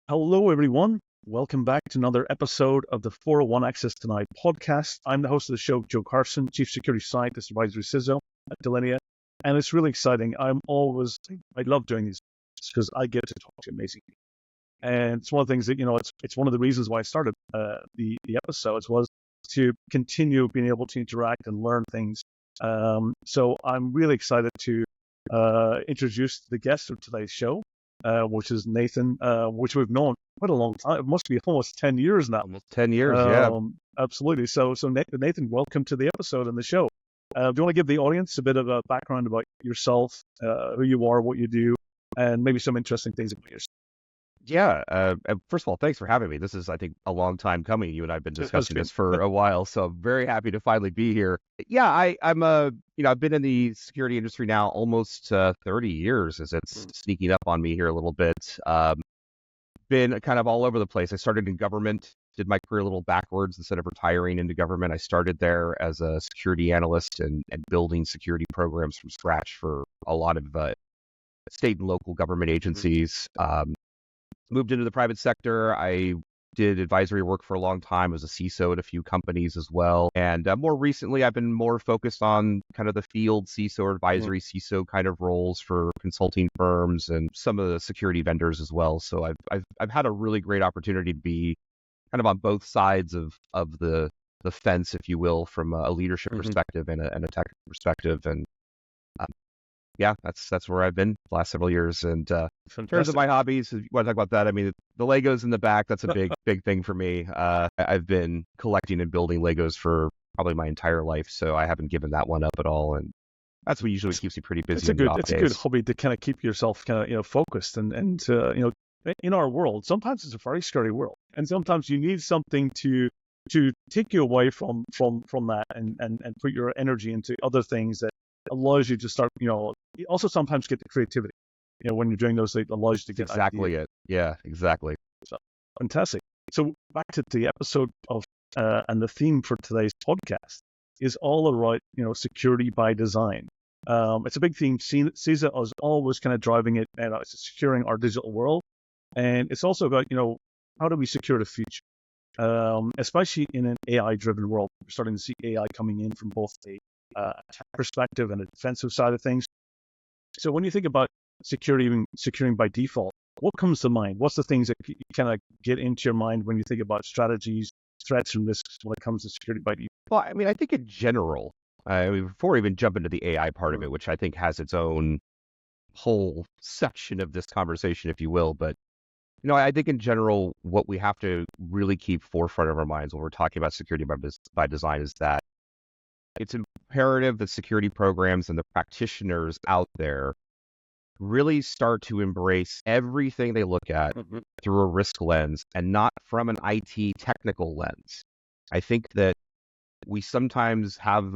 Hello, everyone. Welcome back to another episode of the 401 Access Denied podcast. I'm the host of the show, Joe Carson, Chief Security Scientist Advisory CISO at Delinea. And it's really exciting. I love doing these because I get to talk to amazing people. And it's one of the things that, it's one of the reasons why I started the episodes was to continue being able to interact and learn things. So I'm really excited to introduce the guest of today's show. Which is Nathan, which we've known quite a long time. It must be almost 10 years now. Almost 10 years, yeah. Absolutely. So Nathan, welcome to the episode and the show. Do you want to give the audience a bit of a background about yourself, who you are, what you do, and maybe some interesting things about yourself? Yeah. First of all, thanks for having me. This is, I think, a long time coming. You and I have been discussing this for a while, so I'm very happy to finally be here. Yeah, I've been in the security industry now almost 30 years, as it's sneaking up on me here a little bit. Been kind of all over the place. I started in government, did my career a little backwards. Instead of retiring into government, I started there as a security analyst and building security programs from scratch for a lot of state and local government agencies. Moved into the private sector. I did advisory work for a long time. I was a CISO at a few companies as well. And more recently, I've been more focused on kind of the field CISO or advisory CISO kind of roles for consulting firms and some of the security vendors as well. So I've had a really great opportunity to be kind of on both sides of the fence, if you will, from a leadership perspective and a technical perspective. And yeah, that's where I've been the last several years. And in terms of my hobbies, if you want to talk about that, I mean, the Legos in the back, that's a big thing for me. I've been collecting and building Legos for probably my entire life, so I haven't given that one up at all. And that's what usually keeps you pretty busy. It's a good hobby to kind of keep yourself kind of focused and in our world, sometimes it's a very scary world, and sometimes you need something to take you away from that and put your energy into other things that allows you to start, you also sometimes get the creativity, when you're doing those, it allows you to get exactly ideas. it. Yeah, exactly. So, fantastic. So back to the episode of, and the theme for today's podcast is all about, security by design. It's a big theme. CISO is always kind of driving it, and it's securing our digital world. And it's also about, how do we secure the future? Especially in an AI-driven world. We're starting to see AI coming in from both a attack perspective and a defensive side of things. So when you think about securing by default, what comes to mind? What's the things that you kind of get into your mind when you think about strategies, threats, and risks when it comes to security by default? Well, I mean, I think in general, before we even jump into the AI part of it, which I think has its own whole section of this conversation, if you will, but I think in general, what we have to really keep forefront of our minds when we're talking about security by design is that it's imperative that security programs and the practitioners out there really start to embrace everything they look at through a risk lens and not from an IT technical lens. I think that we sometimes have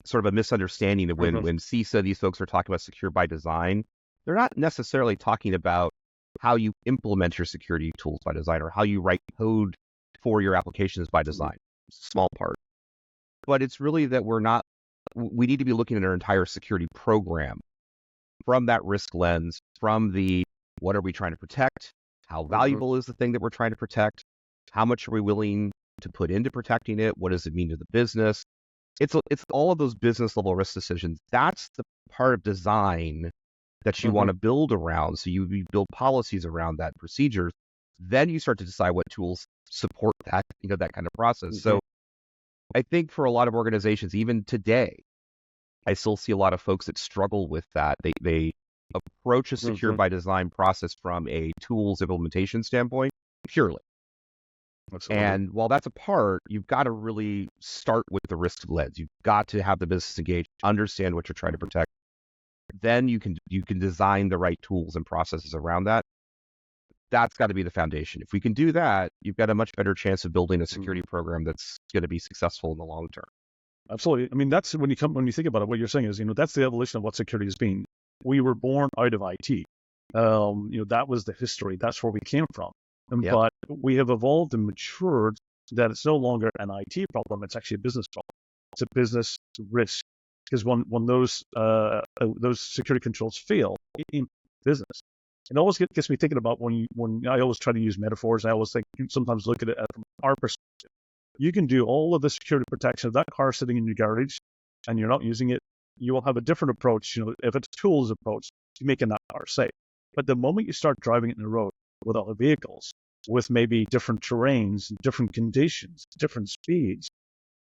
sort of a misunderstanding of when CISA, these folks are talking about secure by design, they're not necessarily talking about how you implement your security tools by design or how you write code for your applications by design. It's a small part. But it's really that we need to be looking at our entire security program from that risk lens, from the what are we trying to protect, how valuable is the thing that we're trying to protect, how much are we willing to put into protecting it, what does it mean to the business. It's all of those business level risk decisions. That's the part of design that you want to build around. So you build policies around that, procedures. Then you start to decide what tools support that, that kind of process. So I think for a lot of organizations, even today, I still see a lot of folks that struggle with that. They approach a secure by design process from a tools implementation standpoint purely. Absolutely. And while that's a part, you've got to really start with the risk lens. You've got to have the business engaged, understand what you're trying to protect. Then you can design the right tools and processes around that. That's got to be the foundation. If we can do that, you've got a much better chance of building a security program that's going to be successful in the long term. Absolutely. I mean, that's when you think about it, what you're saying is, that's the evolution of what security has been. We were born out of IT. That was the history. That's where we came from. But we have evolved and matured that it's no longer an IT problem. It's actually a business problem. It's a business risk. Because when those security controls fail in business, it always gets me thinking about when I always try to use metaphors. I always think sometimes look at it from our perspective. You can do all of the security protection of that car sitting in your garage, and you're not using it. You will have a different approach. If it's a tools approach, to making that car safe. But the moment you start driving it in the road with other vehicles, with maybe different terrains, different conditions, different speeds,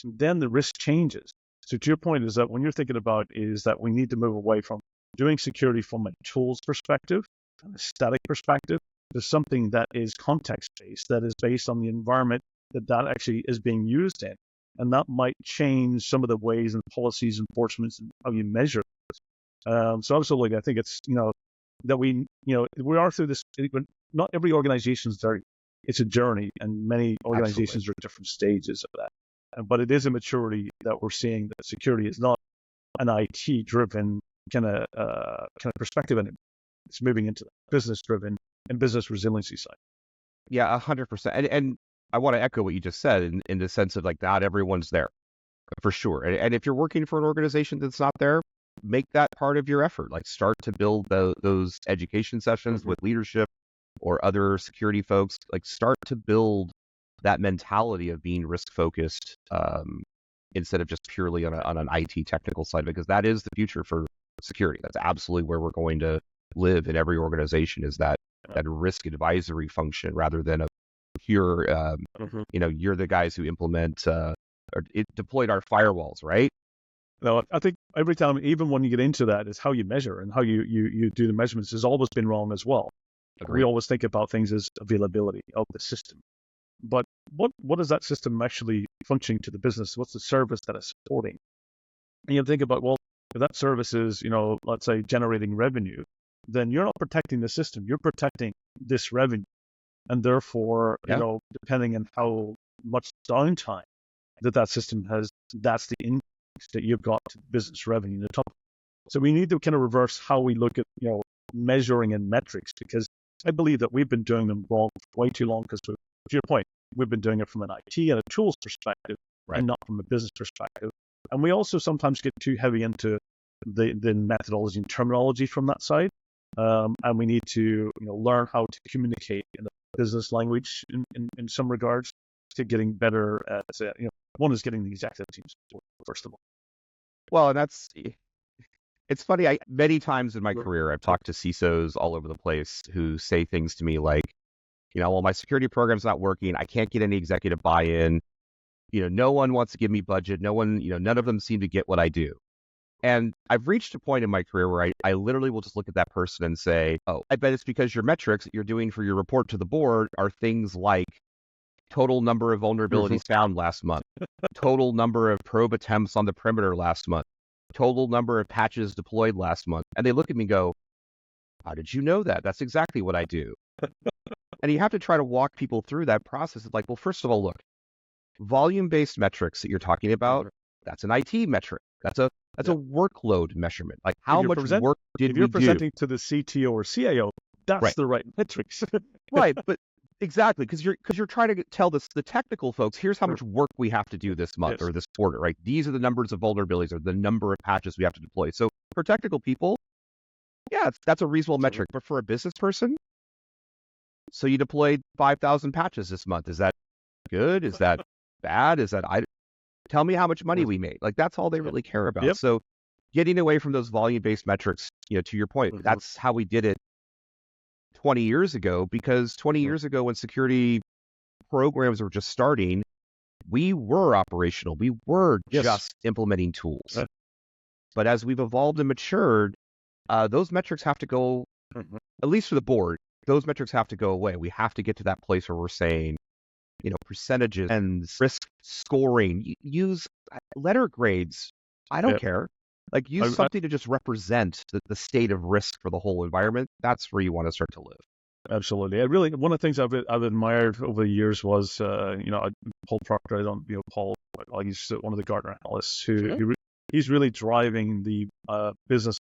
then the risk changes. So to your point is that when you're thinking about is that we need to move away from doing security from a tools perspective, from a static perspective, to something that is context-based, that is based on the environment that actually is being used in. And that might change some of the ways and policies, enforcements, and how you measure it. So absolutely, I think it's, that we are through this. Not every organization is there. It's a journey, and many organizations are at different stages of that. But it is a maturity that we're seeing that security is not an IT-driven kind of perspective, and it's moving into the business-driven and business resiliency side. Yeah, 100%. And I want to echo what you just said in the sense of like not everyone's there, for sure. And if you're working for an organization that's not there, make that part of your effort. Like start to build those education sessions with leadership or other security folks. Like start to build that mentality of being risk focused instead of just purely on an IT technical side, because that is the future for security. That's absolutely where we're going to live in every organization, is that risk advisory function rather than a pure, you're the guys who implement or deployed our firewalls, right? No, I think every time, even when you get into that, is how you measure and how you do the measurements has always been wrong as well. Agreed. We always think about things as availability of the system. But what is that system actually functioning to the business? What's the service that it's supporting? And you think about, well, if that service is, let's say generating revenue, then you're not protecting the system, you're protecting this revenue. And therefore, depending on how much downtime that system has, that's the increase that you've got to business revenue in the top. So we need to kind of reverse how we look at, measuring and metrics, because I believe that we've been doing them wrong for way too long, because to your point, we've been doing it from an IT and a tools perspective, and not from a business perspective. And we also sometimes get too heavy into the methodology and terminology from that side. And we need to learn how to communicate in the business language in some regards, to getting better at one is getting the executive teams first of all. Well, and it's funny. Many times in my career, I've talked to CISOs all over the place who say things to me like, well, my security program's not working. I can't get any executive buy-in. No one wants to give me budget. No one, none of them seem to get what I do. And I've reached a point in my career where I literally will just look at that person and say, oh, I bet it's because your metrics that you're doing for your report to the board are things like total number of vulnerabilities found last month, total number of probe attempts on the perimeter last month, total number of patches deployed last month. And they look at me and go, how did you know that? That's exactly what I do. And you have to try to walk people through that process. It's like, well, first of all, look, volume-based metrics that you're talking about, that's an IT metric. That's a workload measurement. Like how much work did we do? If you're presenting to the CTO or CIO, that's the right metrics. Right, but exactly, because you're trying to tell the technical folks, here's how much work we have to do this month or this quarter, right? These are the numbers of vulnerabilities or the number of patches we have to deploy. So for technical people, that's a reasonable metric. But for a business person, so you deployed 5,000 patches this month. Is that good? Is that bad? Tell me how much money we made. Like that's all they really care about. So getting away from those volume-based metrics, to your point, that's how we did it 20 years ago, because 20 years ago when security programs were just starting, we were operational. We were just implementing tools. But as we've evolved and matured, those metrics have to go, at least for the board, those metrics have to go away. We have to get to that place where we're saying, percentages and risk scoring, use letter grades. I don't care. Like use something to just represent the state of risk for the whole environment. That's where you want to start to live. Absolutely. One of the things I've admired over the years was, Paul Proctor. I don't, Paul, he's one of the Gartner analysts he's really driving the business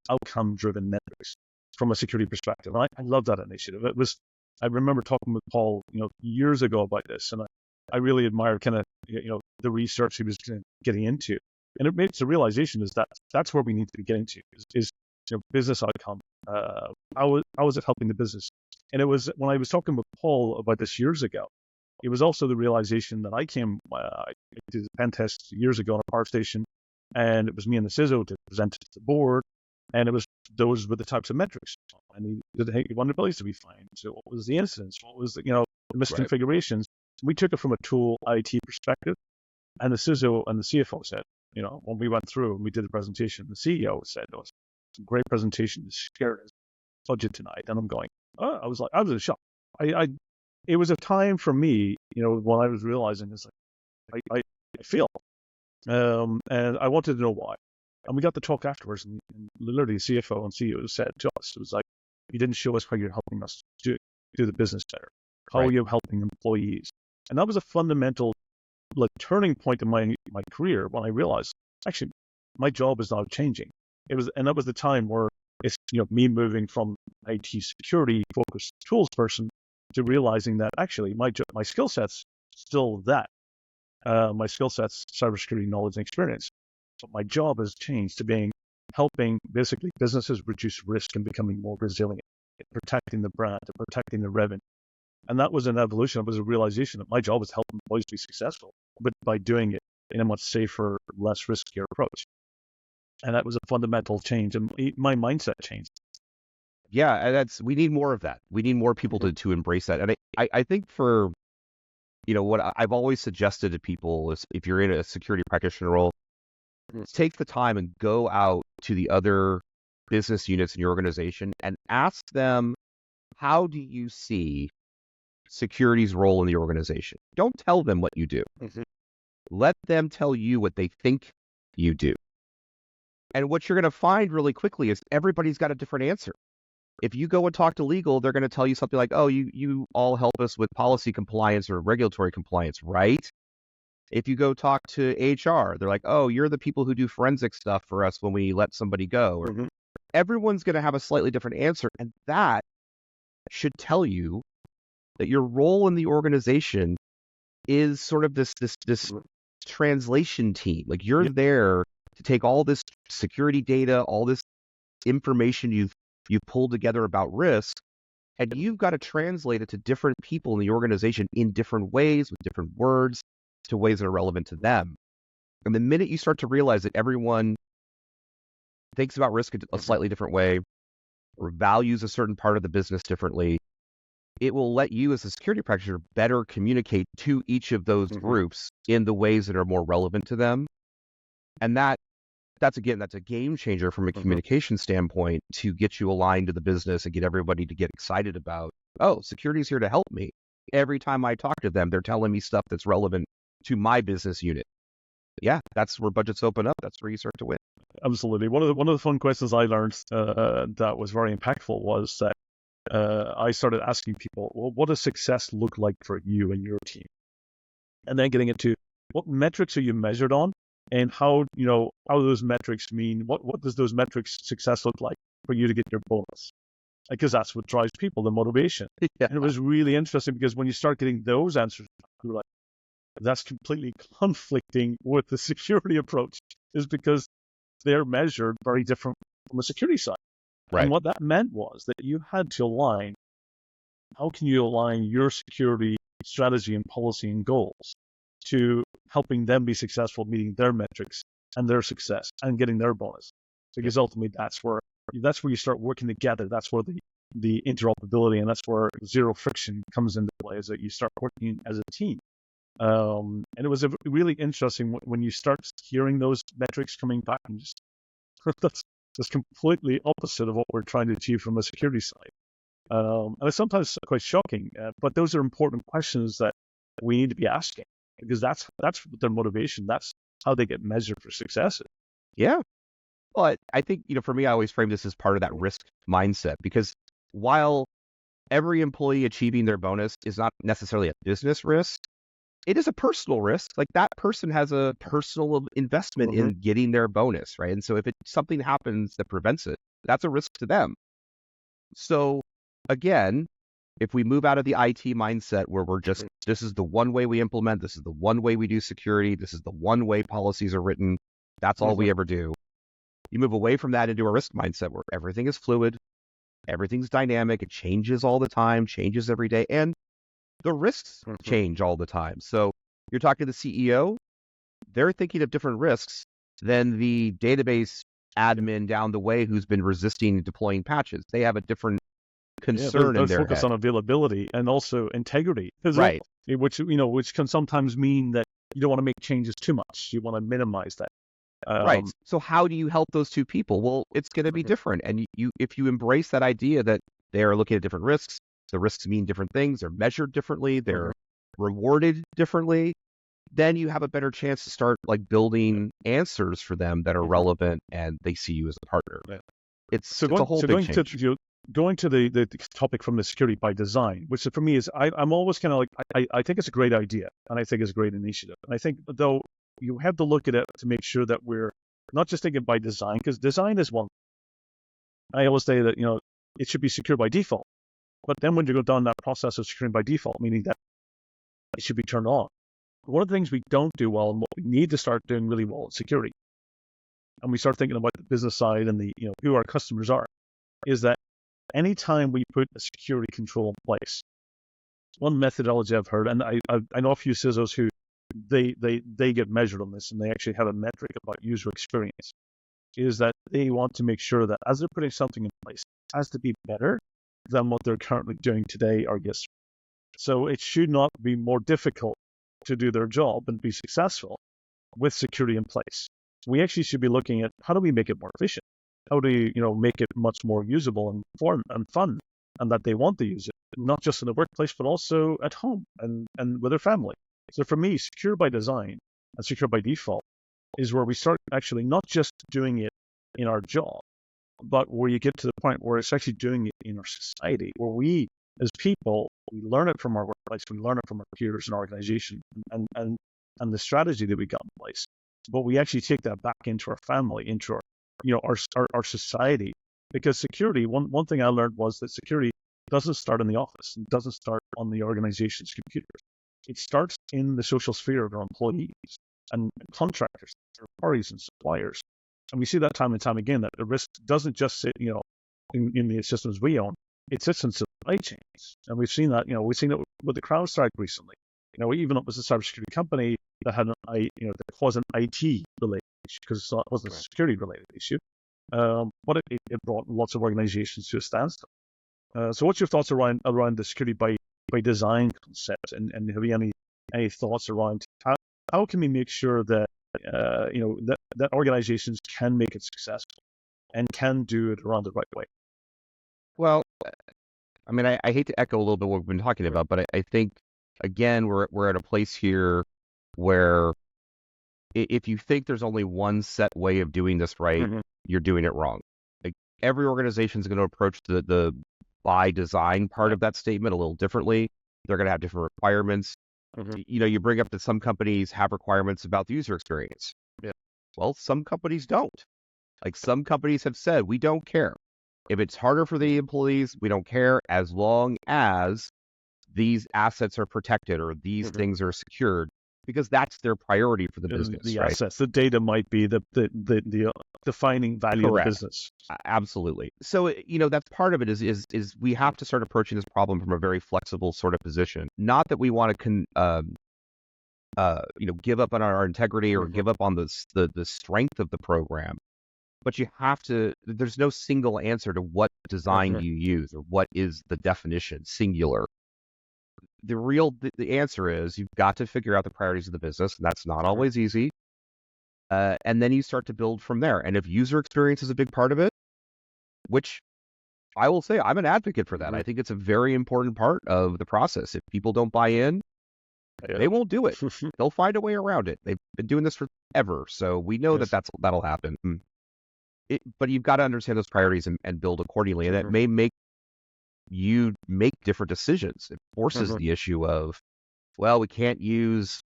outcome driven metrics from a security perspective. And I love that initiative. I remember talking with Paul, years ago about this, and I really admired kind of, the research he was getting into. And it makes the realization is that that's where we need to be getting to, is business outcome. How was it helping the business? And it was when I was talking with Paul about this years ago. It was also the realization that I did a pen test years ago on a power station, and it was me and the CISO to present it to the board, and those were the types of metrics. And did the vulnerabilities to be fine? So what was the incidents? What was the misconfigurations? We took it from a tool IT perspective, and the CISO and the CFO said, when we went through and we did the presentation, the CEO said, "Oh, it's a great presentation. It's shared his budget tonight." And I'm going, oh, I was in shock. It was a time for me, when I was realizing it's like I failed, and I wanted to know why. And we got to talk afterwards, and literally the CFO and CEO said to us, it was like, "You didn't show us how you're helping us do the business better. How are you helping employees?" And that was a fundamental turning point in my career when I realized actually my job is now changing. And that was the time where it's me moving from IT security focused tools person to realizing that actually my skill set's still that. My skill set's cybersecurity knowledge and experience. But my job has changed to helping basically businesses reduce risk and becoming more resilient, protecting the brand, protecting the revenue. And that was an evolution. It was a realization that my job is to help employees be successful, but by doing it in a much safer, less riskier approach. And that was a fundamental change, and my mindset changed. Yeah, and we need more of that. We need more people to embrace that. And I think for, what I've always suggested to people is if you're in a security practitioner role, take the time and go out to the other business units in your organization and ask them, how do you see security's role in the organization? Don't tell them what you do. Let them tell you what they think you do. And what you're going to find really quickly is everybody's got a different answer. If you go and talk to legal, they're going to tell you something like, "Oh, you all help us with policy compliance or regulatory compliance, right?" If you go talk to HR, they're like, "Oh, you're the people who do forensic stuff for us when we let somebody go." Everyone's going to have a slightly different answer. And that should tell you that your role in the organization is sort of this translation team. Like you're there to take all this security data, all this information you've pulled together about risk, and you've got to translate it to different people in the organization in different ways, with different words, to ways that are relevant to them. And the minute you start to realize that everyone thinks about risk a slightly different way, or values a certain part of the business differently, it will let you as a security practitioner better communicate to each of those groups in the ways that are more relevant to them. And that's a game changer from a communication standpoint to get you aligned to the business and get everybody to get excited about, oh, security's here to help me. Every time I talk to them, they're telling me stuff that's relevant to my business unit. Yeah, that's where budgets open up. That's where you start to win. Absolutely. One of the fun questions I learned that was very impactful was that I started asking people, well, what does success look like for you and your team? And then getting into what metrics are you measured on, and how those metrics mean, what does those metrics success look like for you to get your bonus? Because that's what drives people, the motivation. Yeah. And it was really interesting because when you start getting those answers, you're like, that's completely conflicting with the security approach, is because they're measured very different from the security side. Right. And what that meant was that you had to align, how can you align your security strategy and policy and goals to helping them be successful, meeting their metrics and their success and getting their bonus? Because ultimately that's where you start working together. That's where the interoperability, and that's where zero friction comes into play, is that you start working as a team. And it was really interesting when you start hearing those metrics coming back, and just that's completely opposite of what we're trying to achieve from a security side. And it's sometimes quite shocking, but those are important questions that we need to be asking, because that's their motivation. That's how they get measured for success. Yeah. Well, I think, for me, I always frame this as part of that risk mindset, because while every employee achieving their bonus is not necessarily a business risk, it is a personal risk. Like that person has a personal investment in getting their bonus, right? And so if something happens that prevents it, that's a risk to them. So again, if we move out of the IT mindset where we're just, this is the one way we implement, this is the one way we do security, this is the one way policies are written, that's all we ever do. You move away from that into a risk mindset where everything is fluid, everything's dynamic, it changes all the time, changes every day, and the risks change all the time. So you're talking to the CEO, they're thinking of different risks than the database admin down the way who's been resisting deploying patches. They have a different concern in they're their focused head. on availability and also integrity as Right. well, which can sometimes mean that you don't want to make changes too much. You want to minimize that. Right. So how do you help those two people? Well, it's going to be different. And if you embrace that idea that they are looking at different risks, the risks mean different things, they're measured differently, they're rewarded differently, then you have a better chance to start like building answers for them that are relevant and they see you as a partner. Yeah. It's a whole big change. Going to the topic from the security by design, which for me is I'm always kind of like I think it's a great idea and I think it's a great initiative. And I think though you have to look at it to make sure that we're not just thinking by design, because design is one. I always say that it should be secure by default, but then when you go down that process of securing by default, meaning that it should be turned on. One of the things we don't do well and what we need to start doing really well is security. And we start thinking about the business side and the who our customers are, is that anytime we put a security control in place, one methodology I've heard, and I know a few CISOs who they get measured on this and they actually have a metric about user experience, is that they want to make sure that as they're putting something in place, it has to be better than what they're currently doing today or yesterday. So it should not be more difficult to do their job and be successful with security in place. We actually should be looking at how do we make it more efficient? How do you make it much more usable and fun, and that they want to use it, not just in the workplace, but also at home and with their family. So for me, secure by design and secure by default is where we start actually not just doing it in our job, but where you get to the point where it's actually doing it in our society, where we, as people, we learn it from our workplace, we learn it from our peers and our organization and the strategy that we got in place. But we actually take that back into our family, into our society, because security, one thing I learned was that security doesn't start in the office. It doesn't start on the organization's computers. It starts in the social sphere of our employees and contractors, third parties and suppliers. And we see that time and time again, that the risk doesn't just sit, in the systems we own. It sits in supply chains. And we've seen that, we've seen it with the CrowdStrike recently. Even it was a cybersecurity company that had that was an IT related issue, because it wasn't a security related issue. But it brought lots of organizations to a standstill. So what's your thoughts around the security by design concept, and have you any thoughts around how can we make sure that that organizations can make it successful and can do it around the right way? Well, I mean, I hate to echo a little bit what we've been talking about, but I think again we're at a place here where if you think there's only one set way of doing this right, you're doing it wrong. Like every organization is going to approach the by design part of that statement a little differently. They're going to have different requirements. You bring up that some companies have requirements about the user experience. Yeah. Well, some companies don't. Like some companies have said, we don't care. If it's harder for the employees, we don't care as long as these assets are protected or these things are secured, because that's their priority for the business. The right? assets, the data might be the defining value Correct. of the business. Absolutely. So, that's part of it is we have to start approaching this problem from a very flexible sort of position. Not that we want to give up on our integrity or give up on the strength of the program, but you have to, there's no single answer to what design you use or what is the definition, singular. The answer is you've got to figure out the priorities of the business, and that's not always easy. And then you start to build from there. And if user experience is a big part of it, which I will say I'm an advocate for that. I think it's a very important part of the process. If people don't buy in, they won't do it. They'll find a way around it. They've been doing this forever. So we know that'll happen. But you've got to understand those priorities and build accordingly. And that may make you make different decisions. It forces the issue of, well, we can't use,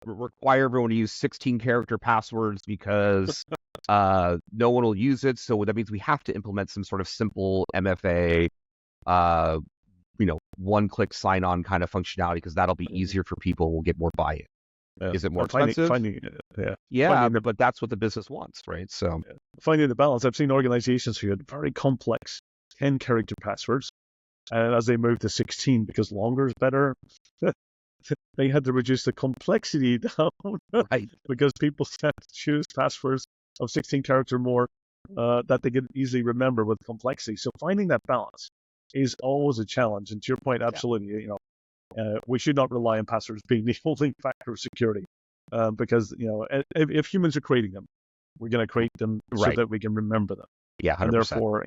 require everyone to use 16-character passwords because no one will use it. So that means we have to implement some sort of simple MFA, one-click sign-on kind of functionality because that'll be easier for people. We'll get more buy-in. Yeah. Is it more And finding, expensive? finding, Yeah, finding the but that's what the business wants, right? So finding the balance. I've seen organizations who had very complex 10-character passwords, and as they moved to 16 because longer is better, they had to reduce the complexity down right. because people had to choose passwords of 16 character more that they could easily remember with complexity. So finding that balance is always a challenge. And to your point, absolutely, we should not rely on passwords being the only factor of security because if humans are creating them, we're going to create them so Right. that we can remember them, Yeah, and 100%. therefore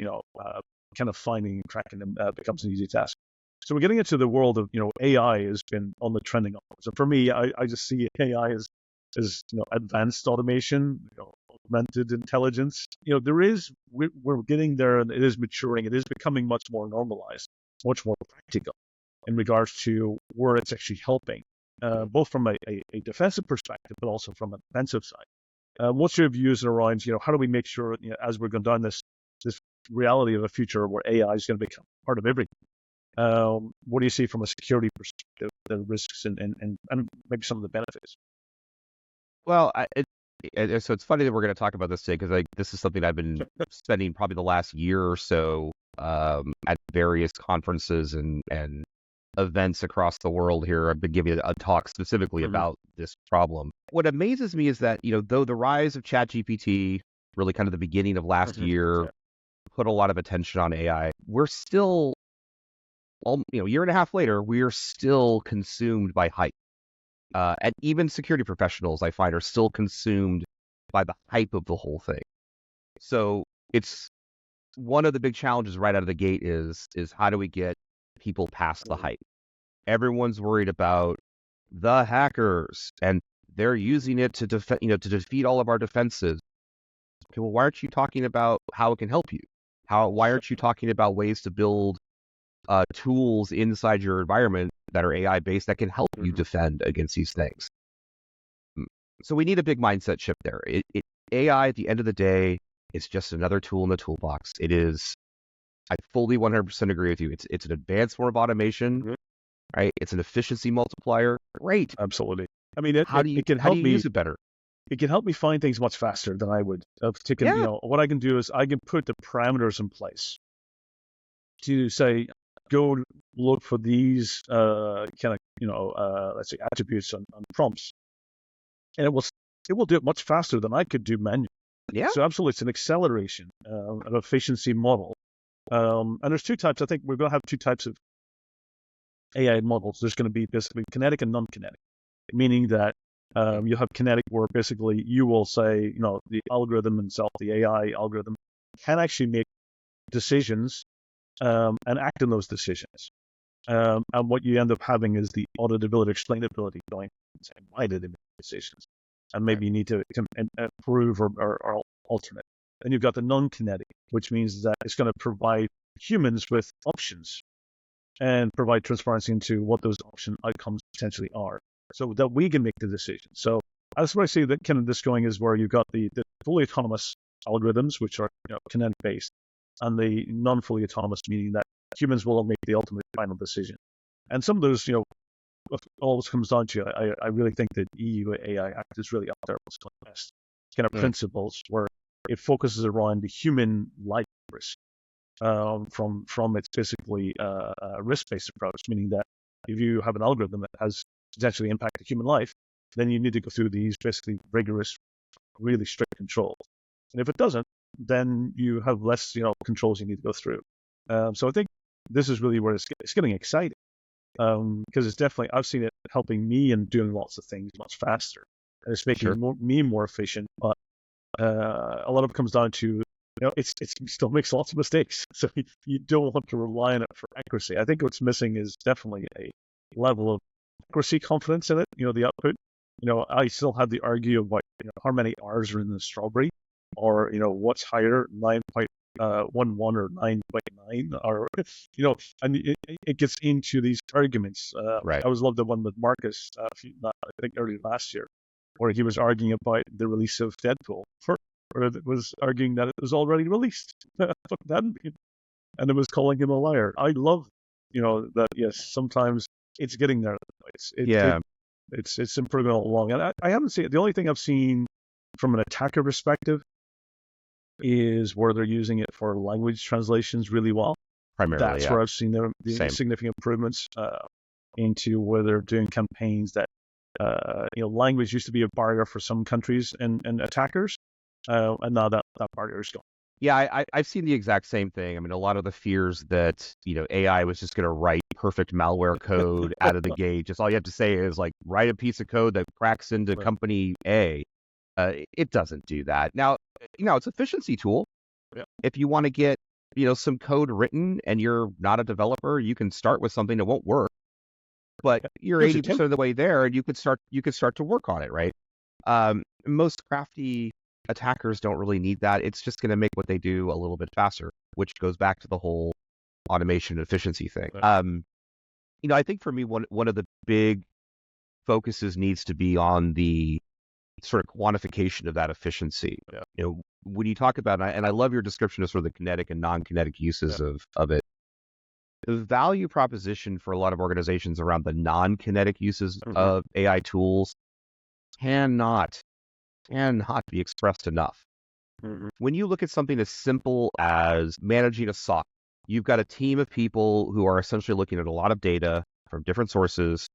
kind of finding and cracking them becomes an easy task. So we're getting into the world of AI has been on the trending. So for me, I just see AI as advanced automation, augmented intelligence. We're getting there, and it is maturing. It is becoming much more normalized, much more practical in regards to where it's actually helping, both from a defensive perspective, but also from a defensive side. What's your views around, how do we make sure, as we're going down this reality of a future where AI is going to become part of everything? What do you see from a security perspective, the risks and maybe some of the benefits? Well, so it's funny that we're going to talk about this today because this is something I've been spending probably the last year or so at various conferences and events across the world here. I've been giving a talk specifically about this problem. What amazes me is that, though the rise of ChatGPT, really kind of the beginning of last year, put a lot of attention on AI, we're still, year and a half later, we are still consumed by hype. And even security professionals, I find, are still consumed by the hype of the whole thing. So it's one of the big challenges right out of the gate is how do we get people past the hype? Everyone's worried about the hackers and they're using it to defeat all of our defenses. Okay, well, why aren't you talking about how it can help you? Why aren't you talking about ways to build tools inside your environment that are AI based that can help you defend against these things? So we need a big mindset shift there. AI at the end of the day is just another tool in the toolbox. It is. I fully 100% agree with you. It's an advanced form of automation, right? It's an efficiency multiplier. Great. Absolutely. I mean, How do you use it better? It can help me find things much faster than I would have taken. What I can do is I can put the parameters in place to say, go look for these let's say attributes on prompts, and it will do it much faster than I could do manually. Yeah. So absolutely, it's an acceleration, an efficiency model. And there's two types. I think we're going to have two types of AI models. There's going to be basically kinetic and non-kinetic, meaning that you have kinetic where basically you will say, the algorithm itself, the AI algorithm, can actually make decisions and act on those decisions. And what you end up having is the auditability, explainability going, saying, why did they make decisions? And maybe you need to improve or alternate. Then you've got the non-kinetic, which means that it's going to provide humans with options and provide transparency into what those option outcomes potentially are, so that we can make the decision. So that's where I see that kind of this going is where you've got the fully autonomous algorithms, which are kinetic based, and the non-fully autonomous, meaning that humans will make the ultimate final decision. And some of those, always comes down to, I really think that EU AI Act is really up there with some of the best kind of principles where it focuses around the human life risk. From its basically risk-based approach, meaning that if you have an algorithm that has potentially impacted human life, then you need to go through these basically rigorous, really strict controls. And if it doesn't, then you have less, controls you need to go through. So I think this is really where it's getting exciting, because it's definitely, I've seen it helping me and doing lots of things much faster, and it's making me more efficient. But a lot of it comes down to, it still makes lots of mistakes. So you don't want to rely on it for accuracy. I think what's missing is definitely a level of accuracy confidence in it, the output. I still have the argue about, how many R's are in the strawberry, or, what's higher, 9.11 or 9.9, or, and it gets into these arguments. Right. I always loved the one with Marcus, I think early last year, where he was arguing about the release of Deadpool, or it was arguing that it was already released. And it was calling him a liar. I love, that, yes, sometimes it's getting there. It's improving all along. And I haven't seen, the only thing I've seen from an attacker perspective is where they're using it for language translations really well. Primarily, That's yeah. where I've seen the Same. significant improvements into where they're doing campaigns that, language used to be a barrier for some countries and attackers, and now that barrier is gone. Yeah, I've seen the exact same thing. I mean, a lot of the fears that, AI was just going to write perfect malware code out of the gate. Just all you have to say is like, write a piece of code that cracks into company A. It doesn't do that. Now, it's an efficiency tool. Yeah. If you want to get, some code written and you're not a developer, you can start with something that won't work, but you're 80% of the way there and you could start to work on it, right? Most crafty attackers don't really need that. It's just going to make what they do a little bit faster, which goes back to the whole automation efficiency thing. Right. I think for me, one of the big focuses needs to be on the sort of quantification of that efficiency. Yeah. When you talk about, and I love your description of sort of the kinetic and non-kinetic uses of it, the value proposition for a lot of organizations around the non-kinetic uses of AI tools cannot be expressed enough. When you look at something as simple as managing a SOC, you've got a team of people who are essentially looking at a lot of data from different sources,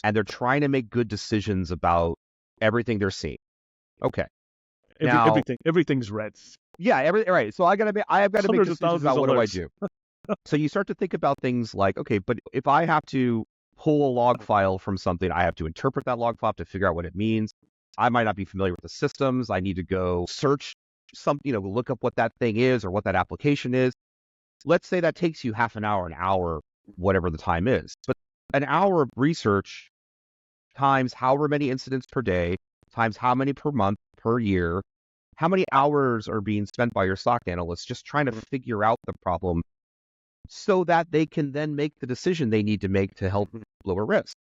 and they're trying to make good decisions about everything they're seeing. Okay. Everything's red. Yeah, right. So I have got to make decisions about what do I do. So you start to think about things like, okay, but if I have to pull a log file from something, I have to interpret that log file to figure out what it means. I might not be familiar with the systems. I need to go search something, look up what that thing is or what that application is. Let's say that takes you half an hour, whatever the time is. But an hour of research times however many incidents per day, times how many per month, per year, how many hours are being spent by your SOC analysts just trying to figure out the problem so that they can then make the decision they need to make to help lower risk.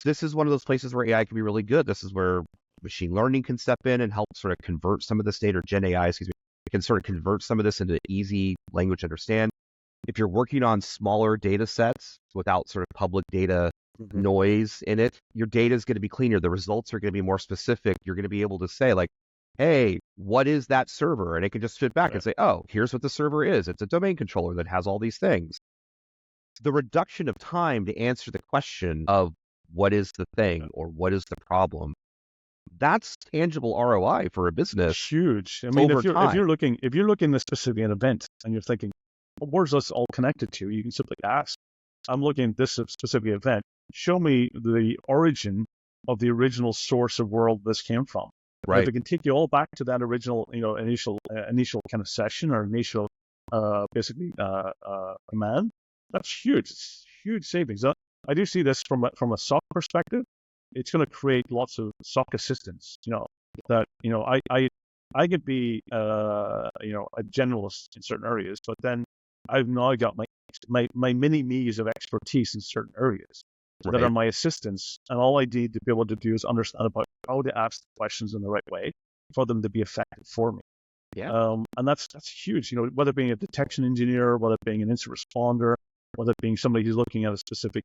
This is one of those places where AI can be really good. This is where machine learning can step in and help sort of convert some of this data, or Gen AI, can sort of convert some of this into easy language to understand. If you're working on smaller data sets without sort of public data noise in it, your data is going to be cleaner. The results are going to be more specific. You're going to be able to say like, hey, what is that server? And it can just fit back and say, oh, here's what the server is. It's a domain controller that has all these things. The reduction of time to answer the question of what is the thing or what is the problem, that's tangible ROI for a business. Huge. I mean, if you're looking at a specific event and you're thinking, well, where's this all connected to? You can simply ask, I'm looking at this specific event. Show me the origin of the original source of world this came from. Right. If it can take you all back to that original, initial kind of session or initial, command, that's huge. It's huge savings. I do see this from a SOC perspective. It's going to create lots of SOC assistants. I could be a generalist in certain areas, but then I've now got my mini me's of expertise in certain areas that are my assistants, and all I need to be able to do is understand about how to ask the questions in the right way for them to be effective for me. Yeah. And that's huge. Whether being a detection engineer, whether being an incident responder, whether being somebody who's looking at a specific,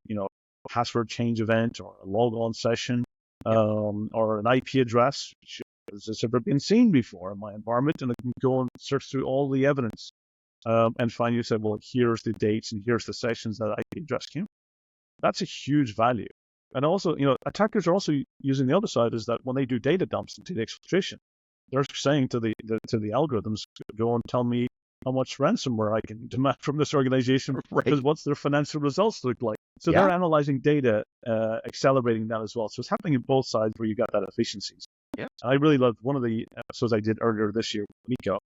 password change event or a log-on session, or an IP address, which has ever been seen before in my environment, and I can go and search through all the evidence and find you say, well, here's the dates and here's the sessions that IP address came. That's a huge value. And also, attackers are also using the other side is that when they do data dumps into the exfiltration, they're saying to the algorithms, go and tell me how much ransomware I can demand from this organization, because what's their financial results look like. So they're analyzing data, accelerating that as well. So it's happening in both sides where you got that efficiencies. Yeah. And I really loved one of the episodes I did earlier this year with Miko.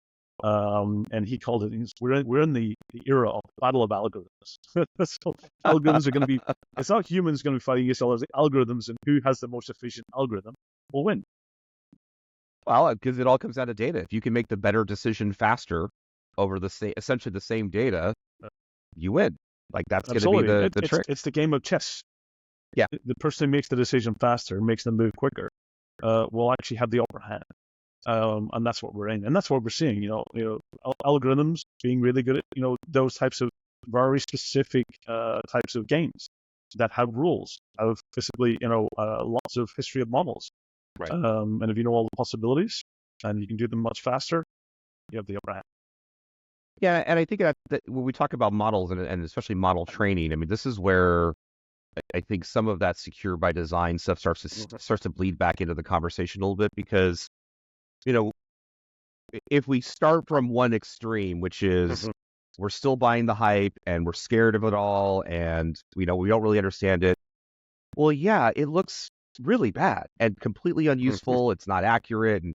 And he called it, we're in the era of battle of algorithms. So algorithms are going to be, it's not humans going to be fighting against algorithms, and who has the most efficient algorithm will win. Well, because it all comes down to data. If you can make the better decision faster over essentially the same data, you win. Like that's going to be the trick. It's the game of chess. Yeah. The person who makes the decision faster, makes them move quicker, will actually have the upper hand. And that's what we're in, and that's what we're seeing. Algorithms being really good at those types of very specific types of games. that have rules, have physically, lots of history of models. Right. And if you know all the possibilities and you can do them much faster, you have the upper hand. Yeah, and I think that when we talk about models and especially model training, I mean, this is where I think some of that secure by design stuff starts to bleed back into the conversation a little bit because, you know, if we start from one extreme, which is we're still buying the hype and we're scared of it all and, we don't really understand it. Well, yeah, it looks really bad and completely unuseful. It's not accurate. And,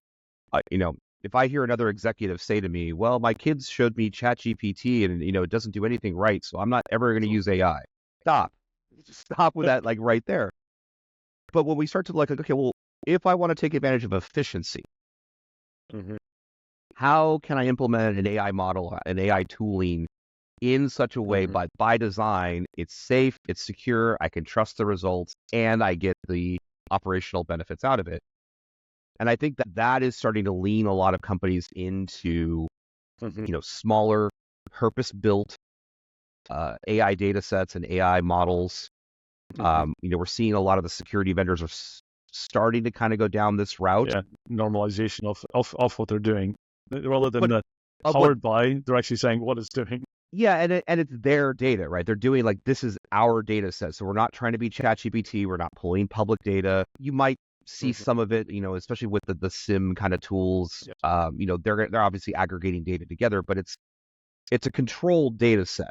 if I hear another executive say to me, well, my kids showed me ChatGPT and, it doesn't do anything right, so I'm not ever going to use AI. Stop. Just stop with that, like right there. But when we start to look like, okay, well, if I want to take advantage of efficiency, how can I implement an AI model, an AI tooling in such a way, but by design, it's safe, it's secure, I can trust the results, and I get the operational benefits out of it. And I think that is starting to lean a lot of companies into, smaller, purpose-built AI data sets and AI models. We're seeing a lot of the security vendors are starting to kind of go down this route. Yeah, normalization of what they're doing. Rather than powered by, they're actually saying what it's doing. Yeah, and it's their data, right? They're doing like, this is our data set. So we're not trying to be ChatGPT. We're not pulling public data. You might see some of it, especially with the SIM kind of tools. Yeah. They're obviously aggregating data together, but it's a controlled data set.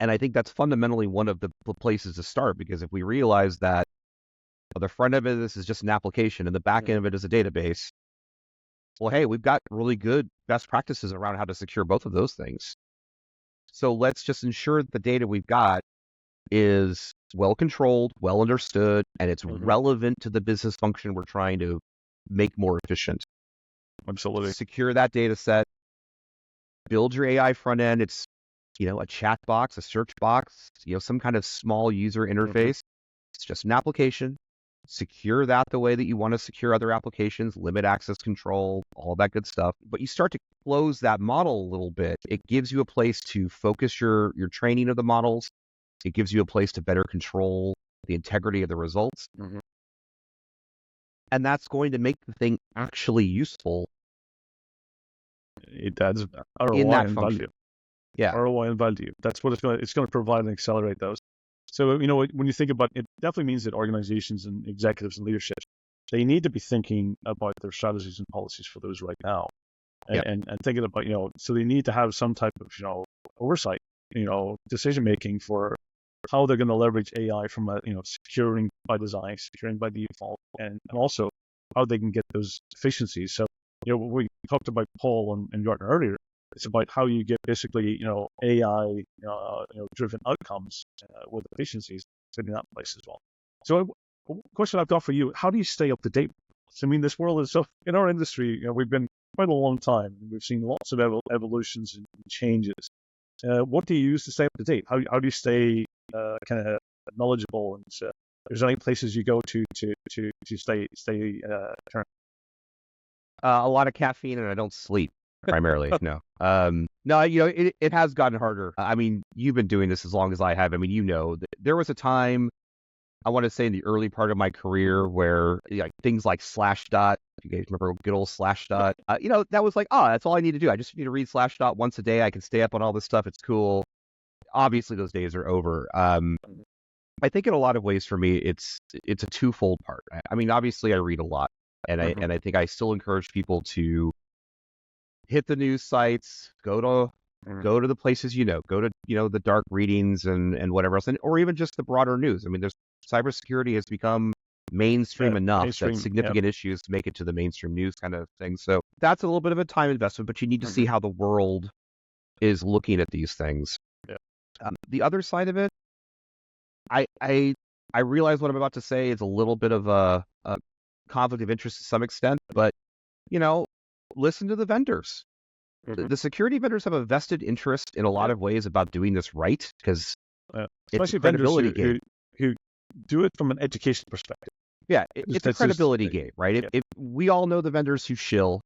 And I think that's fundamentally one of the places to start, because if we realize that the front end of this is just an application and the back end of it is a database, well, hey, we've got really good best practices around how to secure both of those things. So let's just ensure that the data we've got is well controlled, well understood, and it's relevant to the business function we're trying to make more efficient. Absolutely. Secure that data set, build your AI front end. It's, a chat box, a search box, some kind of small user interface. It's just an application. Secure that the way that you want to secure other applications, limit access control, all that good stuff. But you start to close that model a little bit. It gives you a place to focus your training of the models. It gives you a place to better control the integrity of the results. And that's going to make the thing actually useful. It adds ROI and value. Yeah. ROI and value. That's what it's going to provide and accelerate those. So, when you think about it, definitely means that organizations and executives and leadership, they need to be thinking about their strategies and policies for those right now. And thinking about, so they need to have some type of, oversight, decision making for how they're going to leverage AI from a, securing by design, securing by default, and also how they can get those efficiencies. So, we talked about Paul and Gartner earlier. It's about how you get basically, AI, driven outcomes with efficiencies sitting in that place as well. So, a question I've got for you: how do you stay up to date? I mean, this world is so, in our industry, we've been quite a long time. We've seen lots of evolutions and changes. What do you use to stay up to date? How do you stay kind of knowledgeable? And there's any places you go to stay current? A lot of caffeine, and I don't sleep primarily. No. No, it has gotten harder. I mean, you've been doing this as long as I have. I mean, there was a time, I want to say in the early part of my career, where things like Slashdot, if you guys remember good old Slashdot, that was like, that's all I need to do. I just need to read Slashdot once a day. I can stay up on all this stuff. It's cool. Obviously, those days are over. I think in a lot of ways for me, it's a twofold part. I mean, obviously, I read a lot, and I think I still encourage people to hit the news sites, go to the places, go to, the dark readings and whatever else, or even just the broader news. I mean, cybersecurity has become mainstream enough that significant issues make it to the mainstream news kind of thing. So that's a little bit of a time investment, but you need to see how the world is looking at these things. Yeah. The other side of it, I realize what I'm about to say is a little bit of a conflict of interest to some extent, but, listen to the vendors. The security vendors have a vested interest in a lot of ways about doing this right, because it's a credibility game. Who do it from an education perspective. Yeah, it's a credibility game, right? If we all know the vendors who shill,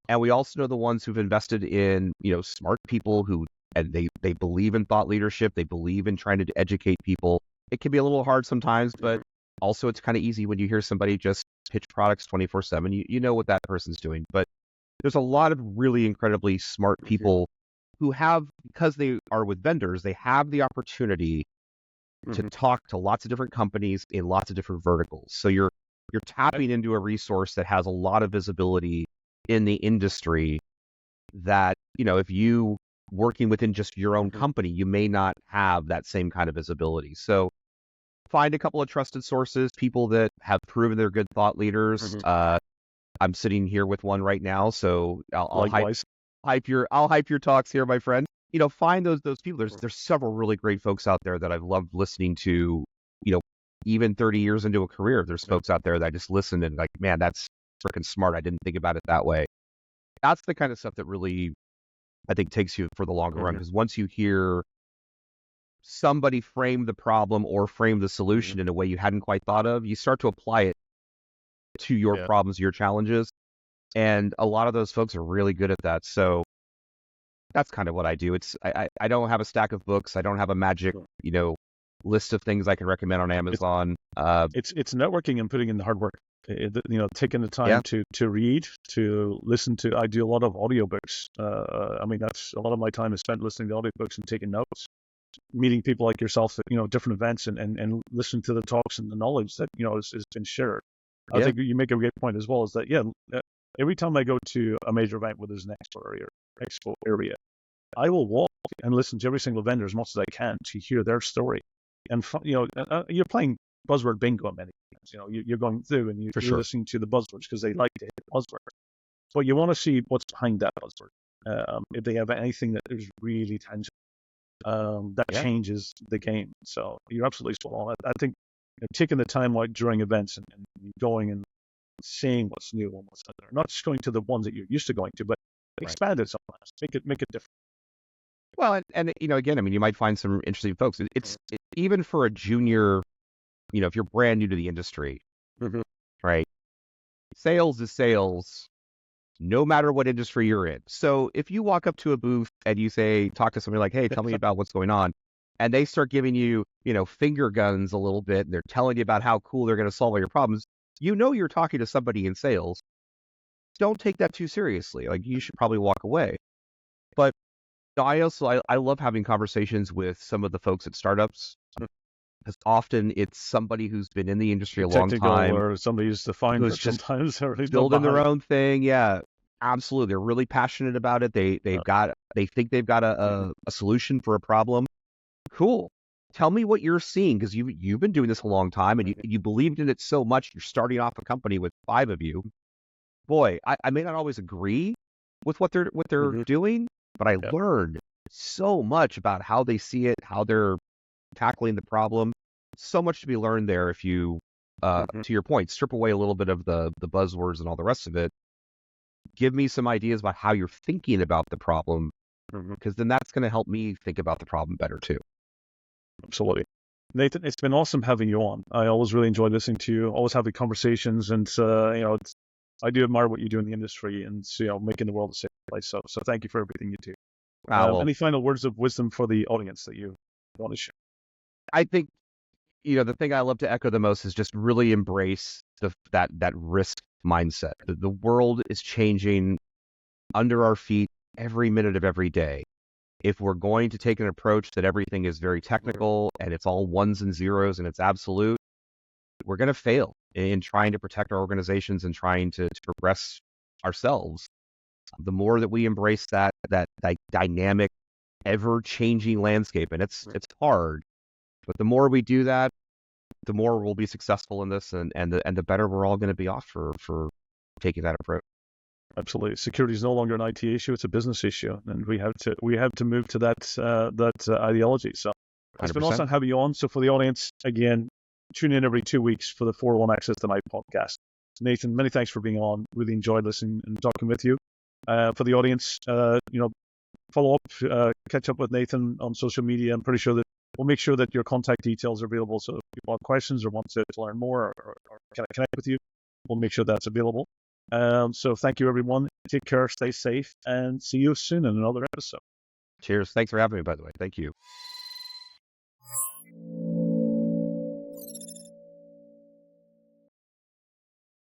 and we also know the ones who've invested in, smart people and they believe in thought leadership, they believe in trying to educate people. it can be a little hard sometimes, but also it's kind of easy when you hear somebody just pitch products 24/7. You know what that person's doing. But there's a lot of really incredibly smart people who have, because they are with vendors, they have the opportunity to talk to lots of different companies in lots of different verticals. So you're tapping into a resource that has a lot of visibility in the industry that, if you working within just your own company, you may not have that same kind of visibility. So find a couple of trusted sources, people that have proven they're good thought leaders. I'm sitting here with one right now, so I'll hype your talks here, my friend. Find those people. There's several really great folks out there that I've loved listening to. Even 30 years into a career, there's folks out there that I just listen and like, man, that's freaking smart. I didn't think about it that way. That's the kind of stuff that really, I think, takes you for the longer run. Because once you hear somebody frame the problem or frame the solution in a way you hadn't quite thought of, you start to apply it to your problems, your challenges. And a lot of those folks are really good at that. So that's kind of what I do. I don't have a stack of books. I don't have a magic, list of things I can recommend on Amazon. It's networking and putting in the hard work. Taking the time to read, to listen to. I do a lot of audiobooks. That's a lot of my time is spent listening to audiobooks and taking notes, meeting people like yourself at different events and listening to the talks and the knowledge that has been shared. I think you make a great point as well. Is that every time I go to a major event where there's an expo area, I will walk and listen to every single vendor as much as I can to hear their story. And you're playing buzzword bingo many times. You're going through and you're listening to the buzzwords because they like to hit the buzzword. But you want to see what's behind that buzzword. If they have anything that is really tangible, that changes the game. So you're absolutely spot on. I think taking the time like during events and going and seeing what's new and what's there, not just going to the ones that you're used to going to, but expand it sometimes, make it different. Well, and again, you might find some interesting folks. It's even for a junior, if you're brand new to the industry, right? Sales is sales, no matter what industry you're in. So if you walk up to a booth and you talk to somebody like, hey, tell me about what's going on, and they start giving you, finger guns a little bit, and they're telling you about how cool they're going to solve all your problems, you're talking to somebody in sales. Don't take that too seriously. Like, you should probably walk away. But I love having conversations with some of the folks at startups, because often it's somebody who's been in the industry a long time, or somebody who's the founder, who's just sometimes building their own thing. Yeah, absolutely. They're really passionate about it. They think they've got a solution for a problem. Cool. Tell me what you're seeing, because you've been doing this a long time and you believed in it so much. You're starting off a company with 5 of you. Boy, I may not always agree with what they're doing, but I learned so much about how they see it, how they're tackling the problem. So much to be learned there if you, to your point, strip away a little bit of the buzzwords and all the rest of it. Give me some ideas about how you're thinking about the problem, because then that's going to help me think about the problem better too. Absolutely. Nathan, it's been awesome having you on. I always really enjoy listening to you, always having conversations, and I do admire what you do in the industry and making the world a safe place. So thank you for everything you do. Any final words of wisdom for the audience that you want to share? I think the thing I love to echo the most is just really embrace that risk mindset. The world is changing under our feet every minute of every day. If we're going to take an approach that everything is very technical and it's all ones and zeros and it's absolute, we're going to fail in trying to protect our organizations and trying to progress ourselves. The more that we embrace that dynamic, ever-changing landscape, and it's hard, but the more we do that, the more we'll be successful in this, and the better we're all going to be off for taking that approach. Absolutely, security is no longer an IT issue; it's a business issue, and we have to move to that ideology. So it's 100%. Been awesome having you on. So for the audience, again, tune in every 2 weeks for the 401 Access Tonight podcast. Nathan, many thanks for being on. Really enjoyed listening and talking with you. For the audience, follow up, catch up with Nathan on social media. I'm pretty sure that we'll make sure that your contact details are available. So if people have questions or want to learn more or connect with you, we'll make sure that's available. So thank you, everyone. Take care, stay safe, and see you soon in another episode. Cheers. Thanks for having me, by the way. Thank you.